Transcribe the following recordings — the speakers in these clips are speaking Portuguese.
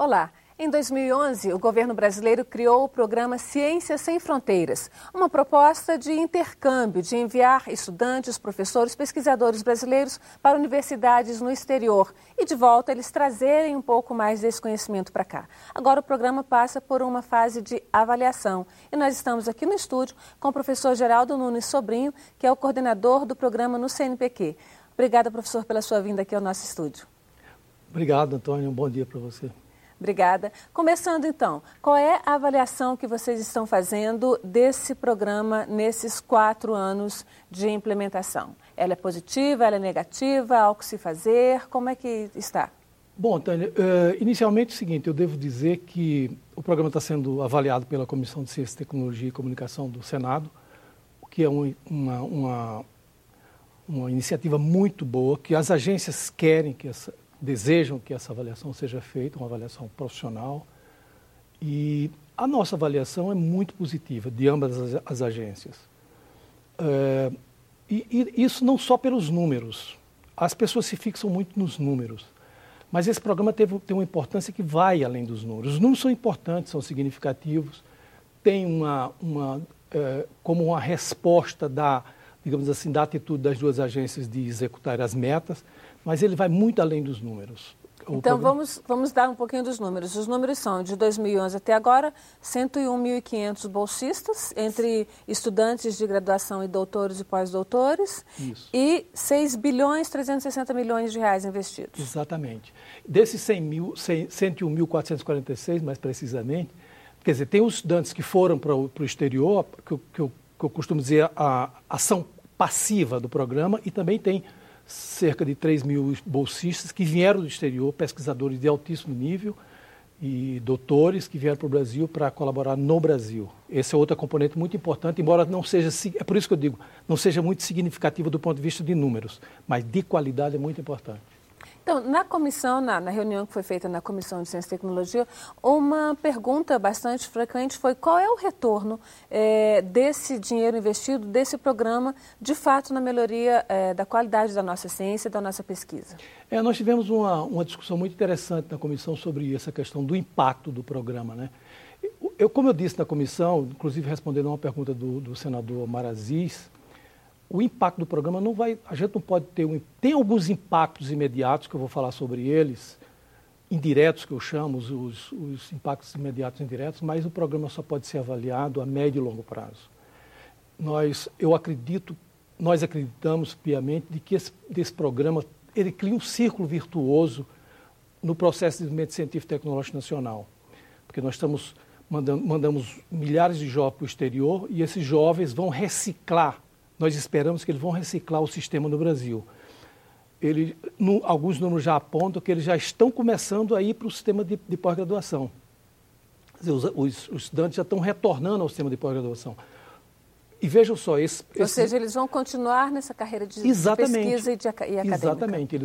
Olá! Em 2011, o governo brasileiro criou o programa Ciências Sem Fronteiras, uma proposta de intercâmbio, de enviar estudantes, professores, pesquisadores brasileiros para universidades no exterior e, de volta, eles trazerem um pouco mais desse conhecimento para cá. Agora o programa passa por uma fase de avaliação e nós estamos aqui no estúdio com o professor Geraldo Nunes Sobrinho, que é o coordenador do programa no CNPq. Obrigada, professor, pela sua vinda aqui ao nosso estúdio. Obrigado, Antônio. Um bom dia para você. Obrigada. Começando então, qual é a avaliação que vocês estão fazendo desse programa nesses 4 anos de implementação? Ela é positiva, ela é negativa, há algo que se fazer? Como é que está? Bom, Tânia, inicialmente é o seguinte, eu devo dizer que o programa está sendo avaliado pela Comissão de Ciência, Tecnologia e Comunicação do Senado, o que é uma iniciativa muito boa, que as agências querem desejam que essa avaliação seja feita, uma avaliação profissional. E a nossa avaliação é muito positiva, de ambas as agências. E isso não só pelos números. As pessoas se fixam muito nos números. Mas esse programa tem uma importância que vai além dos números. Os números são importantes, são significativos, tem como uma resposta digamos assim, da atitude das duas agências de executar as metas, mas ele vai muito além dos números. Então, vamos dar um pouquinho dos números. Os números são, de 2011 até agora, 101.500 bolsistas, entre estudantes de graduação e doutores e pós-doutores, e 6 bilhões 360 milhões de reais investidos. Exatamente. Desses 101.446, mais precisamente, quer dizer, tem os estudantes que foram para o exterior, que eu costumo dizer a ação passiva do programa, e também tem cerca de 3 mil bolsistas que vieram do exterior, pesquisadores de altíssimo nível e doutores que vieram para o Brasil para colaborar no Brasil. Esse é outro componente muito importante, embora não seja, é por isso que eu digo, não seja muito significativo do ponto de vista de números, mas de qualidade é muito importante. Então, na comissão, na reunião que foi feita na Comissão de Ciência e Tecnologia, uma pergunta bastante frequente foi qual é o retorno desse dinheiro investido, desse programa, de fato, na melhoria da qualidade da nossa ciência e da nossa pesquisa? Nós tivemos uma discussão muito interessante na comissão sobre essa questão do impacto do programa, né? Como eu disse na comissão, inclusive respondendo a uma pergunta do senador Maraziz, o impacto do programa a gente não pode ter tem alguns impactos imediatos, que eu vou falar sobre eles, indiretos que eu chamo, os impactos imediatos e indiretos, mas o programa só pode ser avaliado a médio e longo prazo. Nós acreditamos piamente de que esse programa ele cria um círculo virtuoso no processo de desenvolvimento científico e tecnológico nacional, porque nós mandamos milhares de jovens para o exterior e esses jovens vão reciclar. Nós esperamos que eles vão reciclar o sistema no Brasil. Alguns números já apontam que eles já estão começando a ir para o sistema de pós-graduação. Quer dizer, os estudantes já estão retornando ao sistema de pós-graduação. E vejam só... Ou seja, eles vão continuar nessa carreira de pesquisa e acadêmica. Exatamente.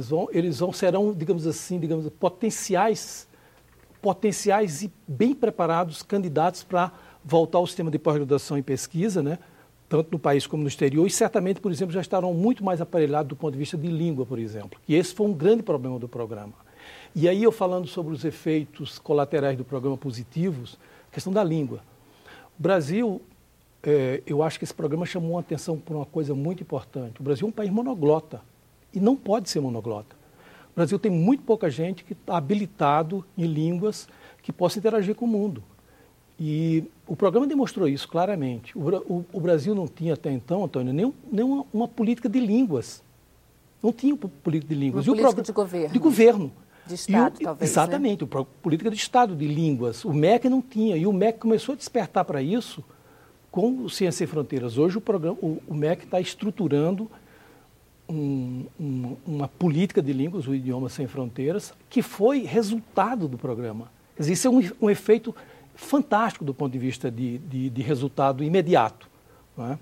Serão, digamos assim, potenciais e bem preparados candidatos para voltar ao sistema de pós-graduação e pesquisa, né? Tanto no país como no exterior, e certamente, por exemplo, já estarão muito mais aparelhados do ponto de vista de língua, por exemplo. E esse foi um grande problema do programa. E aí, eu falando sobre os efeitos colaterais do programa positivos, a questão da língua. O Brasil, eu acho que esse programa chamou a atenção por uma coisa muito importante. O Brasil é um país monoglota, e não pode ser monoglota. O Brasil tem muito pouca gente que está habilitado em línguas que possa interagir com o mundo. E o programa demonstrou isso claramente. O Brasil não tinha até então, Antônio, nem uma política de línguas. Não tinha política de línguas. Uma política de governo. De governo. De Estado, talvez. Exatamente, né? Política de Estado, de línguas. O MEC não tinha. E o MEC começou a despertar para isso com o Ciência Sem Fronteiras. Hoje o MEC está estruturando uma política de línguas, o Idioma Sem Fronteiras, que foi resultado do programa. Quer dizer, isso é um efeito fantástico do ponto de vista de resultado imediato. Não é?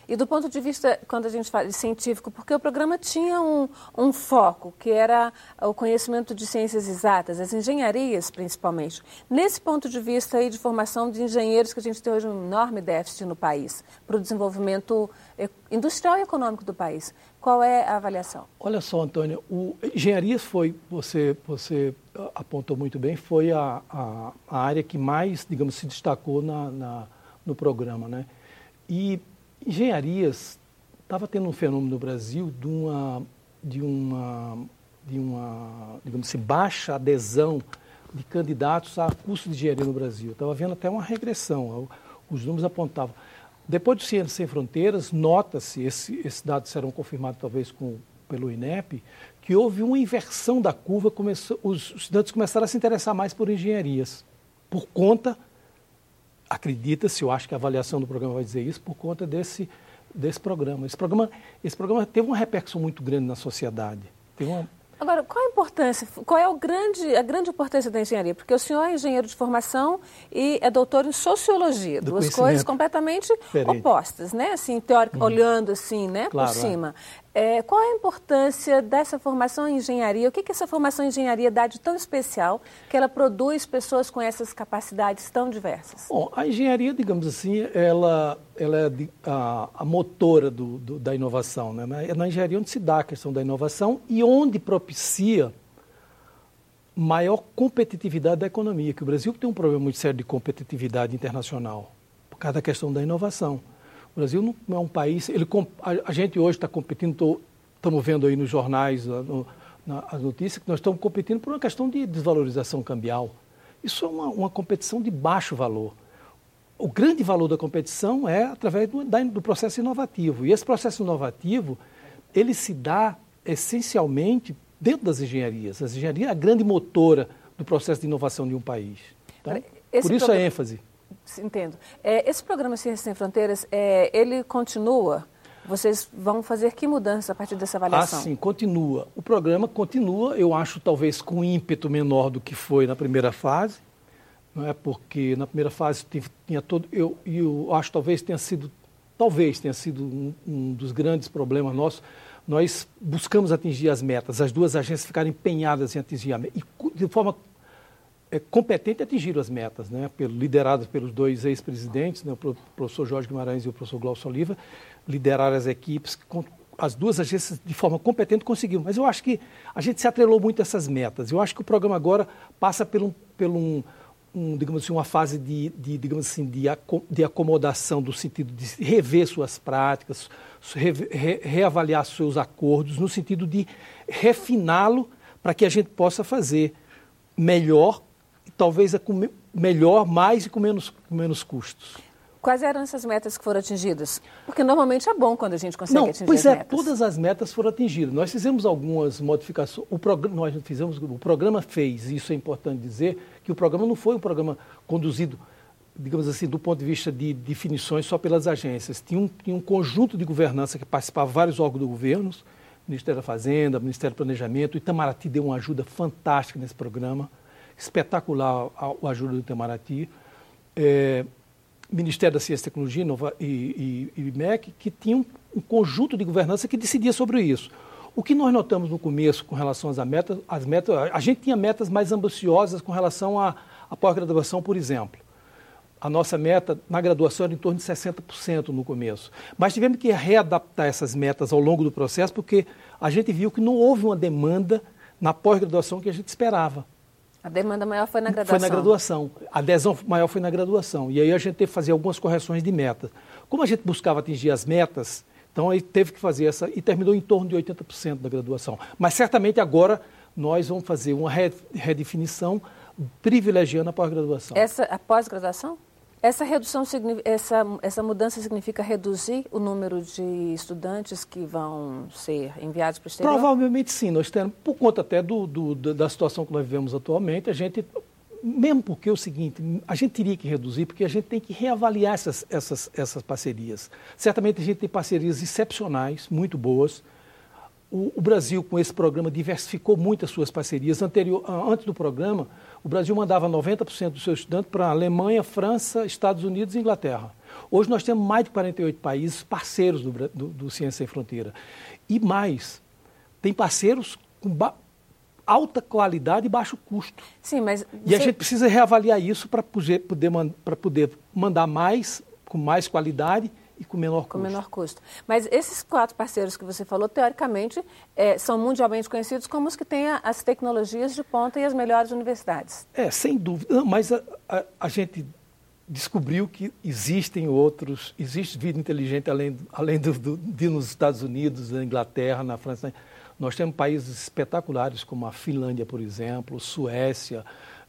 E do ponto de vista, quando a gente fala de científico, porque o programa tinha um foco, que era o conhecimento de ciências exatas, as engenharias principalmente. Nesse ponto de vista aí de formação de engenheiros, que a gente tem hoje um enorme déficit no país, para o desenvolvimento industrial e econômico do país, qual é a avaliação? Olha só, Antônia, engenharias foi, você apontou muito bem, foi a área que mais, digamos, se destacou no programa, né? E engenharias estava tendo um fenômeno no Brasil de uma digamos assim, baixa adesão de candidatos a curso de engenharia no Brasil. Estava vendo até uma regressão, os números apontavam. Depois do Ciências Sem Fronteiras, nota-se, esses dados serão confirmados talvez pelo INEP, que houve uma inversão da curva, os estudantes começaram a se interessar mais por engenharias, por conta, acredita-se, eu acho que a avaliação do programa vai dizer isso, por conta desse programa. Esse programa teve uma repercussão muito grande na sociedade. Agora, qual a importância, qual é a grande importância da engenharia? Porque o senhor é engenheiro de formação e é doutor em sociologia, duas coisas completamente opostas, né? Assim, olhando assim, né, claro, por cima. Qual é a importância dessa formação em engenharia? O que essa formação em engenharia dá de tão especial que ela produz pessoas com essas capacidades tão diversas? Bom, a engenharia, digamos assim, ela é a motora da inovação, né? É na engenharia onde se dá a questão da inovação e onde propicia maior competitividade da economia, que o Brasil tem um problema muito sério de competitividade internacional, por causa da questão da inovação. O Brasil não é um país... a gente hoje está competindo, estamos vendo aí nos jornais, as notícias, que nós estamos competindo por uma questão de desvalorização cambial. Isso é uma competição de baixo valor. O grande valor da competição é através do processo inovativo. E esse processo inovativo, ele se dá essencialmente dentro das engenharias. A engenharia é a grande motora do processo de inovação de um país. Então, por isso a ênfase. Entendo. Esse programa Ciências Sem Fronteiras, ele continua? Vocês vão fazer que mudança a partir dessa avaliação? Sim, continua. O programa continua, eu acho, talvez com ímpeto menor do que foi na primeira fase, não é? Porque na primeira fase tinha todo... Eu acho talvez tenha sido um dos grandes problemas nossos. Nós buscamos atingir as metas, as duas agências ficaram empenhadas em atingir a meta, e de forma competente atingiram as metas, né? Lideradas pelos dois ex-presidentes, né? O professor Jorge Guimarães e o professor Glaucio Oliva, lideraram as equipes, as duas agências de forma competente conseguiram. Mas eu acho que a gente se atrelou muito a essas metas. Eu acho que o programa agora passa digamos assim, uma fase digamos assim, de acomodação, do sentido de rever suas práticas, reavaliar seus acordos, no sentido de refiná-lo para que a gente possa fazer melhor, talvez melhor, mais e com menos custos. Quais eram essas metas que foram atingidas? Porque normalmente é bom quando a gente consegue atingir as metas. Pois é, todas as metas foram atingidas. Nós fizemos algumas modificações. O programa fez, isso é importante dizer, que o programa não foi um programa conduzido, digamos assim, do ponto de vista de definições só pelas agências. Tinha um conjunto de governança que participava vários órgãos do governo, Ministério da Fazenda, Ministério do Planejamento. O Itamaraty deu uma ajuda fantástica nesse programa, espetacular a ajuda do Itamaraty. Ministério da Ciência e Tecnologia e IMEC, que tinha um conjunto de governança que decidia sobre isso. O que nós notamos no começo com relação às metas, a gente tinha metas mais ambiciosas com relação à pós-graduação, por exemplo. A nossa meta na graduação era em torno de 60% no começo. Mas tivemos que readaptar essas metas ao longo do processo, porque a gente viu que não houve uma demanda na pós-graduação que a gente esperava. A demanda maior foi na graduação. Foi na graduação. A adesão maior foi na graduação. E aí a gente teve que fazer algumas correções de metas. Como a gente buscava atingir as metas, então aí teve que fazer essa, e terminou em torno de 80% da graduação. Mas certamente agora nós vamos fazer uma redefinição privilegiando a pós-graduação. A pós-graduação? Essa mudança significa reduzir o número de estudantes que vão ser enviados para o exterior? Provavelmente sim. Nós temos, por conta até da situação que nós vivemos atualmente, a gente, mesmo porque é o seguinte, a gente teria que reduzir, porque a gente tem que reavaliar essas parcerias. Certamente a gente tem parcerias excepcionais, muito boas. O Brasil, com esse programa, diversificou muito as suas parcerias. Antes do programa, o Brasil mandava 90% dos seus estudantes para a Alemanha, França, Estados Unidos e Inglaterra. Hoje nós temos mais de 48 países parceiros do Ciência Sem Fronteira. E mais, tem parceiros com alta qualidade e baixo custo. Sim, mas E a gente precisa reavaliar isso para poder mandar mais, com mais qualidade e com menor custo. Com menor custo. Mas esses 4 parceiros que você falou, teoricamente, são mundialmente conhecidos como os que têm as tecnologias de ponta e as melhores universidades. Sem dúvida. Não, mas a gente descobriu que existe vida inteligente além de nos Estados Unidos, na Inglaterra, na França. Nós temos países espetaculares como a Finlândia, por exemplo, Suécia,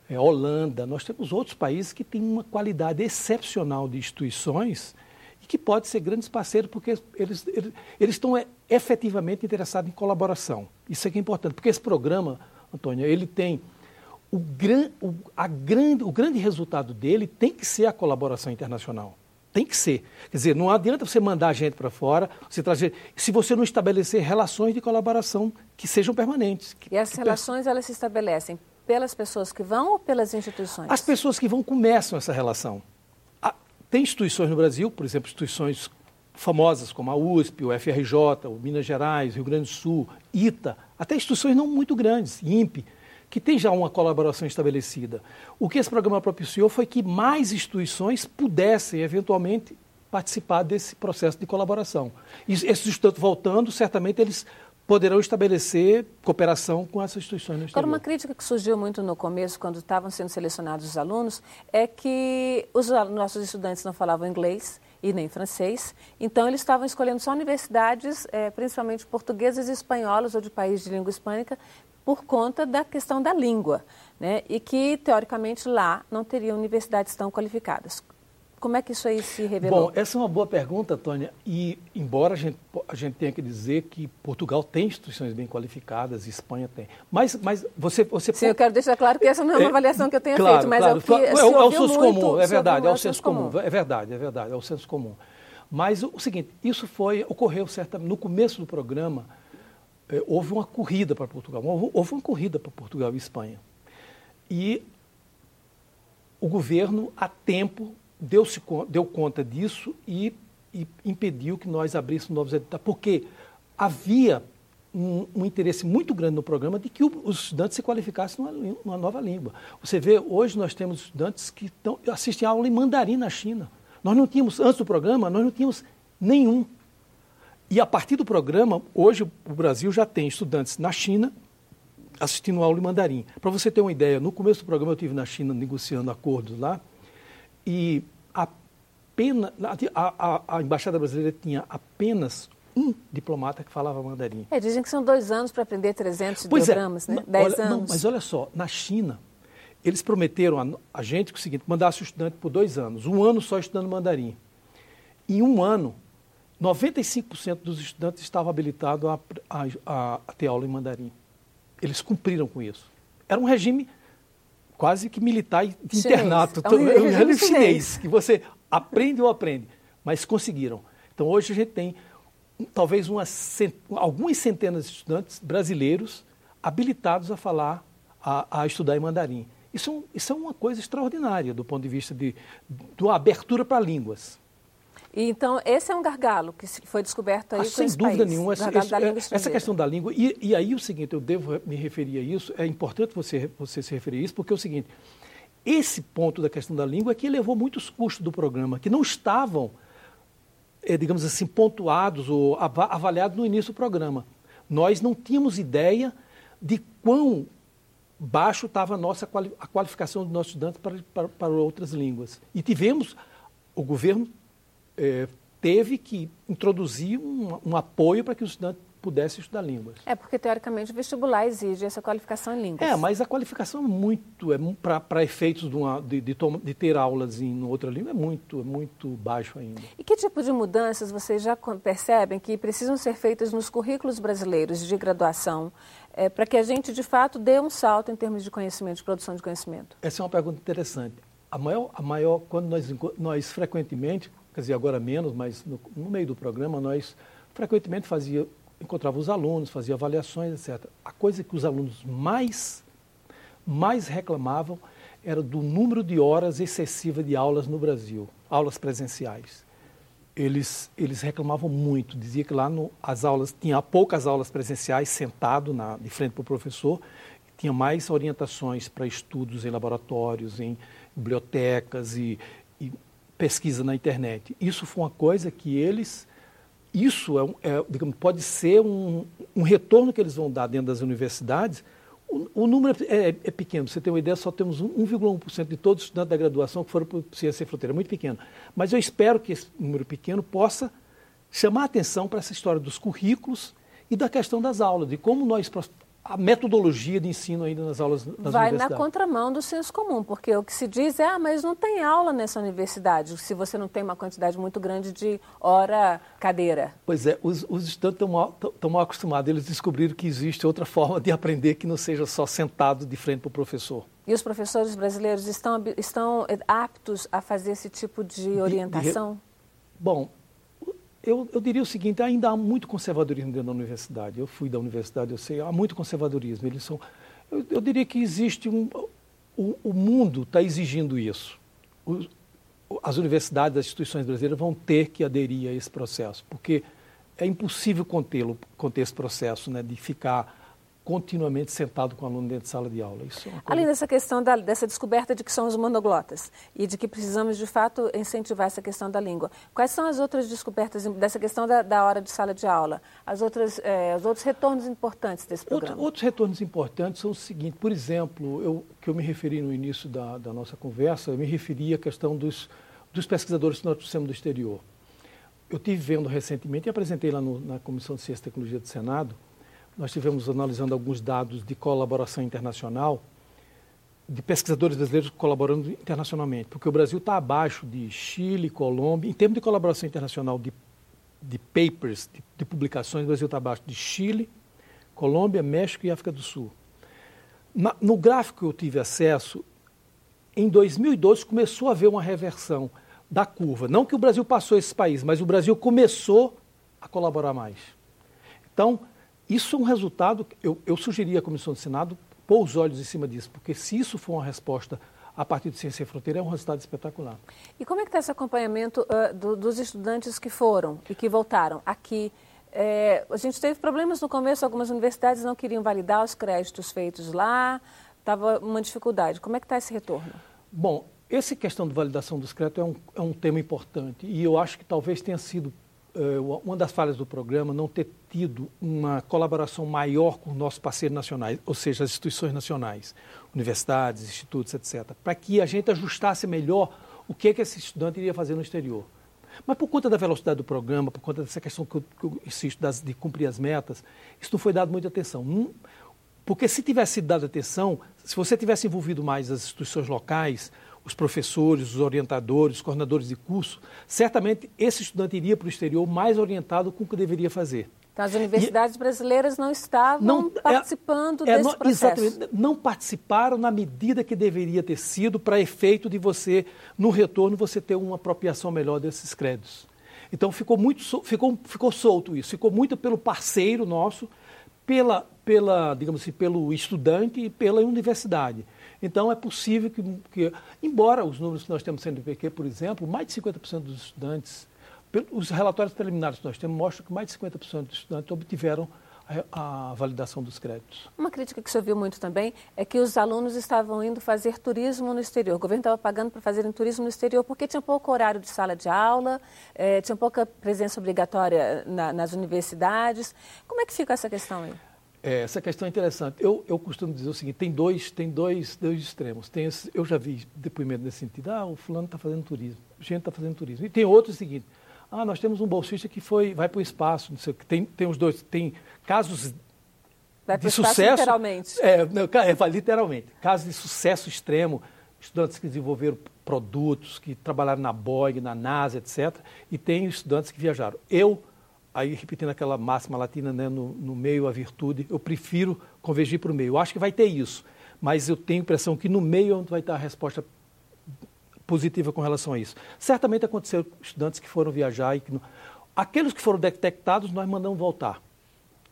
Holanda. Nós temos outros países que têm uma qualidade excepcional de instituições e que podem ser grandes parceiros porque eles estão efetivamente interessados em colaboração. Isso é que é importante, porque esse programa, Antônia, ele tem o grande resultado dele tem que ser a colaboração internacional. Tem que ser. Quer dizer, não adianta você mandar gente para fora, você trazer, se você não estabelecer relações de colaboração que sejam permanentes. E as relações, elas se estabelecem pelas pessoas que vão ou pelas instituições? As pessoas que vão começam essa relação. Tem instituições no Brasil, por exemplo, instituições famosas como a USP, o FRJ, o Minas Gerais, Rio Grande do Sul, ITA, até instituições não muito grandes, INPE, que tem já uma colaboração estabelecida. O que esse programa propiciou foi que mais instituições pudessem, eventualmente, participar desse processo de colaboração. E esses estudantes voltando, certamente eles poderão estabelecer cooperação com essas instituições no exterior. Agora, uma crítica que surgiu muito no começo, quando estavam sendo selecionados os alunos, é que os nossos estudantes não falavam inglês e nem francês, então eles estavam escolhendo só universidades, principalmente portuguesas e espanholas ou de país de língua hispânica, por conta da questão da língua, né? E que, teoricamente, lá não teriam universidades tão qualificadas. Como é que isso aí se revelou? Bom, essa é uma boa pergunta, Tônia, e embora a gente tenha que dizer que Portugal tem instituições bem qualificadas, Espanha tem, mas você Sim, eu quero deixar claro que essa não é uma avaliação que eu tenha feito, mas claro, é o que é o senso comum, é verdade, o senso comum, é verdade, é o senso comum. Mas o seguinte, isso ocorreu certamente no começo do programa. Houve uma corrida para Portugal, houve uma corrida para Portugal e Espanha. E o governo, a tempo, deu conta disso e impediu que nós abríssemos novos editais, porque havia um interesse muito grande no programa de que os estudantes se qualificassem numa nova língua. Você vê, hoje nós temos estudantes que assistem a aula em mandarim na China. Nós não tínhamos, antes do programa, nós não tínhamos nenhum. E a partir do programa, hoje o Brasil já tem estudantes na China assistindo aula em mandarim. Para você ter uma ideia, no começo do programa eu estive na China negociando acordos lá e a Embaixada Brasileira tinha apenas um diplomata que falava mandarim. Dizem que são 2 anos para aprender 300 ideogramas, né? 10 anos. Não, mas olha só, na China, eles prometeram a gente que o seguinte, mandasse o estudante por 2 anos, 1 ano só estudando mandarim. Em 1 ano, 95% dos estudantes estavam habilitados a ter aula em mandarim. Eles cumpriram com isso. Era um regime quase que militar de internato. É um regime chinês, que você aprende ou aprende, mas conseguiram. Então, hoje a gente tem talvez algumas centenas de estudantes brasileiros habilitados a falar, a estudar em mandarim. Isso é uma coisa extraordinária do ponto de vista de uma abertura para línguas. Então, esse é um gargalo que foi descoberto aí com sem esse dúvida país, nenhuma. Essa questão da língua, e aí o seguinte, eu devo me referir a isso, é importante você se referir a isso, porque é o seguinte, esse ponto da questão da língua é que elevou muitos custos do programa, que não estavam, digamos assim, pontuados ou avaliados no início do programa. Nós não tínhamos ideia de quão baixo estava a qualificação dos nossos estudantes para outras línguas. E o governo teve que introduzir um apoio para que os estudantes pudessem estudar línguas. Porque teoricamente o vestibular exige essa qualificação em línguas. Mas a qualificação para efeitos de ter aulas em outra língua é muito baixo ainda. E que tipo de mudanças vocês já percebem que precisam ser feitas nos currículos brasileiros de graduação para que a gente de fato dê um salto em termos de conhecimento, de produção de conhecimento? Essa é uma pergunta interessante. A maior quando nós frequentemente, quer dizer, agora menos, mas no meio do programa, nós frequentemente encontrava os alunos, fazia avaliações, etc. A coisa que os alunos mais reclamavam era do número de horas excessiva de aulas no Brasil, aulas presenciais. Eles reclamavam muito, dizia que lá as aulas, tinha poucas aulas presenciais, sentado de frente para o professor, tinha mais orientações para estudos em laboratórios, em bibliotecas e pesquisa na internet. Isso foi uma coisa que isso digamos, pode ser um retorno que eles vão dar dentro das universidades. O número é pequeno, pra você ter uma ideia, só temos 1,1% de todos os estudantes da graduação que foram para o Ciência Sem Fronteira, muito pequeno. Mas eu espero que esse número pequeno possa chamar a atenção para essa história dos currículos e da questão das aulas, de como a metodologia de ensino ainda nas aulas das universidades. Vai na contramão do senso comum, porque o que se diz é, mas não tem aula nessa universidade, se você não tem uma quantidade muito grande de hora-cadeira. Pois é, os estudantes estão mal acostumados, eles descobriram que existe outra forma de aprender que não seja só sentado de frente para o professor. E os professores brasileiros estão aptos a fazer esse tipo de orientação? Bom, eu diria o seguinte, ainda há muito conservadorismo dentro da universidade. Eu fui da universidade, eu sei, há muito conservadorismo. Eu diria que existe o mundo está exigindo isso. As universidades, as instituições brasileiras vão ter que aderir a esse processo, porque é impossível conter esse processo, né, de ficar continuamente sentado com o aluno dentro de sala de aula. Isso é uma coisa... Além dessa questão dessa descoberta de que somos monoglotas e de que precisamos, de fato, incentivar essa questão da língua, quais são as outras descobertas dessa questão da hora de sala de aula? Os outros retornos importantes desse programa? Outros retornos importantes são o seguinte, por exemplo, que eu me referi no início da nossa conversa, eu me referi à questão dos pesquisadores que nós trouxemos do exterior. Eu estive vendo recentemente e apresentei lá na Comissão de Ciência e Tecnologia do Senado. Nós estivemos analisando alguns dados de colaboração internacional, de pesquisadores brasileiros colaborando internacionalmente, porque o Brasil está abaixo de Chile, Colômbia, em termos de colaboração internacional de papers, de publicações, o Brasil está abaixo de Chile, Colômbia, México e África do Sul. No gráfico que eu tive acesso, em 2012 começou a haver uma reversão da curva. Não que o Brasil passou esses países, mas o Brasil começou a colaborar mais. Então, isso é um resultado, eu sugeri à Comissão do Senado pôr os olhos em cima disso, porque se isso for uma resposta a partir de Ciência Sem Fronteira, é um resultado espetacular. E como é que está esse acompanhamento dos estudantes que foram e que voltaram aqui? A gente teve problemas no começo, algumas universidades não queriam validar os créditos feitos lá, estava uma dificuldade. Como é que está esse retorno? Bom, essa questão de validação dos créditos é um tema importante e eu acho que talvez tenha sido uma das falhas do programa não ter tido uma colaboração maior com nossos parceiros nacionais, ou seja, as instituições nacionais, universidades, institutos, etc., para que a gente ajustasse melhor o que esse estudante iria fazer no exterior. Mas por conta da velocidade do programa, por conta dessa questão que eu insisto de cumprir as metas, isso não foi dado muita atenção. Porque se tivesse sido dado atenção, se você tivesse envolvido mais as instituições locais, os professores, os orientadores, os coordenadores de curso, certamente esse estudante iria para o exterior mais orientado com o que deveria fazer. Então, as universidades brasileiras não estavam participando desse processo. Exatamente, não participaram na medida que deveria ter sido para efeito de você, no retorno, você ter uma apropriação melhor desses créditos. Então, ficou solto isso, ficou muito pelo parceiro nosso, digamos assim, pelo estudante e pela universidade. Então, é possível que, embora os números que nós temos no CNPq, por exemplo, mais de 50% dos estudantes, os relatórios preliminares que nós temos mostram que mais de 50% dos estudantes obtiveram a validação dos créditos. Uma crítica que se ouviu muito também é que os alunos estavam indo fazer turismo no exterior. O governo estava pagando para fazerem turismo no exterior porque tinha pouco horário de sala de aula, tinha pouca presença obrigatória nas universidades. Como é que fica essa questão aí? Essa questão é interessante. Eu costumo dizer o seguinte, tem dois extremos. Eu já vi depoimento nesse sentido, o fulano está fazendo turismo, gente está fazendo turismo. E tem outro seguinte, nós temos um bolsista que vai para o espaço, não sei o que. Tem os dois, tem casos de sucesso. Literalmente. Literalmente. Casos de sucesso extremo, estudantes que desenvolveram produtos, que trabalharam na Boeing, na NASA, etc. E tem estudantes que viajaram. Aí repetindo aquela máxima latina, né, no meio a virtude, eu prefiro convergir para o meio. Eu acho que vai ter isso, mas eu tenho a impressão que no meio é onde vai estar a resposta positiva com relação a isso. Certamente aconteceram estudantes que foram viajar e que aqueles que foram detectados nós mandamos voltar.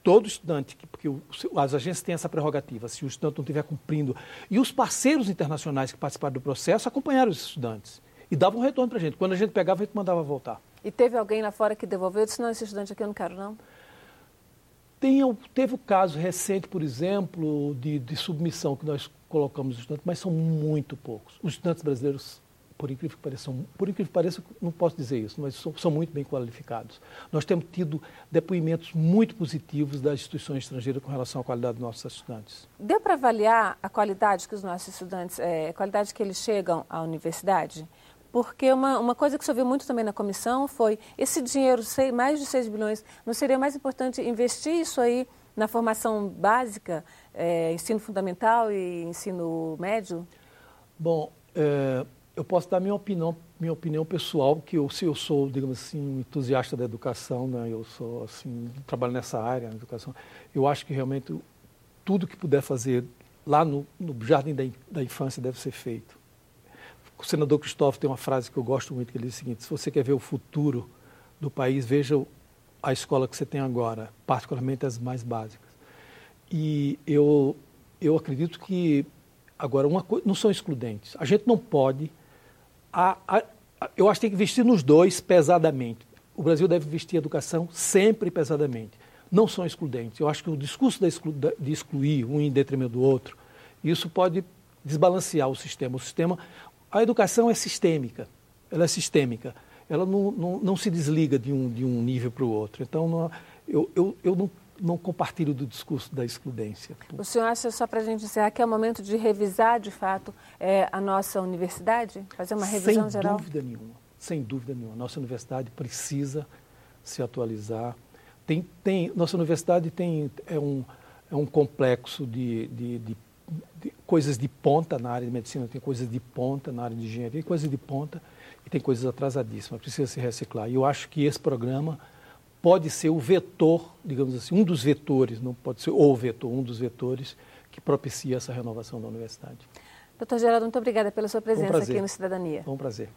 todo estudante, porque as agências têm essa prerrogativa, se o estudante não estiver cumprindo. E os parceiros internacionais que participaram do processo acompanharam os estudantes e davam um retorno para a gente. Quando a gente pegava, a gente mandava voltar. E teve alguém lá fora que devolveu e disse, não, esse estudante aqui eu não quero, não? Teve o caso recente, por exemplo, de submissão que nós colocamos os estudantes, mas são muito poucos. Os estudantes brasileiros, por incrível que pareça, não posso dizer isso, mas são muito bem qualificados. Nós temos tido depoimentos muito positivos das instituições estrangeiras com relação à qualidade dos nossos estudantes. Deu para avaliar a qualidade que os nossos estudantes, a qualidade que eles chegam à universidade? Porque uma coisa que se ouviu muito também na comissão foi esse dinheiro, mais de 6 bilhões, não seria mais importante investir isso aí na formação básica, ensino fundamental e ensino médio? Bom, eu posso dar minha opinião pessoal, que se eu sou, digamos assim, um entusiasta da educação, né, eu sou, assim, trabalho nessa área, na educação, eu acho que realmente tudo que puder fazer lá no jardim da infância deve ser feito. O senador Cristóvão tem uma frase que eu gosto muito, que ele diz o seguinte: se você quer ver o futuro do país, veja a escola que você tem agora, particularmente as mais básicas. E eu acredito que, agora, não são excludentes. A gente não pode... eu acho que tem que investir nos dois pesadamente. O Brasil deve investir em educação sempre pesadamente. Não são excludentes. Eu acho que o discurso de excluir um em detrimento do outro, isso pode desbalancear o sistema. A educação é sistêmica, ela é sistêmica, ela não se desliga de um nível para o outro. Então, eu não compartilho do discurso da excludência. O senhor acha, só para a gente encerrar, que é o momento de revisar, de fato, a nossa universidade? Fazer uma revisão geral? Sem dúvida nenhuma. Nossa universidade precisa se atualizar. Nossa universidade é um complexo de coisas de ponta na área de medicina, tem coisas de ponta na área de engenharia, tem coisas de ponta e tem coisas atrasadíssimas, precisa se reciclar. E eu acho que esse programa pode ser o vetor, digamos assim, um dos vetores, não pode ser o vetor, um dos vetores que propicia essa renovação da universidade. Doutor Geraldo, muito obrigada pela sua presença aqui no Cidadania. Foi um prazer.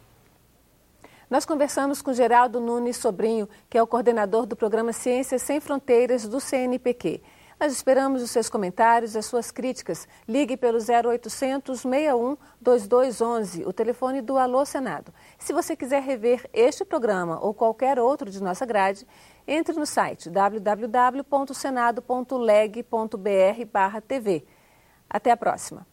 Nós conversamos com Geraldo Nunes Sobrinho, que é o coordenador do programa Ciências Sem Fronteiras do CNPq. Nós esperamos os seus comentários, as suas críticas. Ligue pelo 0800 61 2211, o telefone do Alô Senado. Se você quiser rever este programa ou qualquer outro de nossa grade, entre no site www.senado.leg.br/tv. Até a próxima.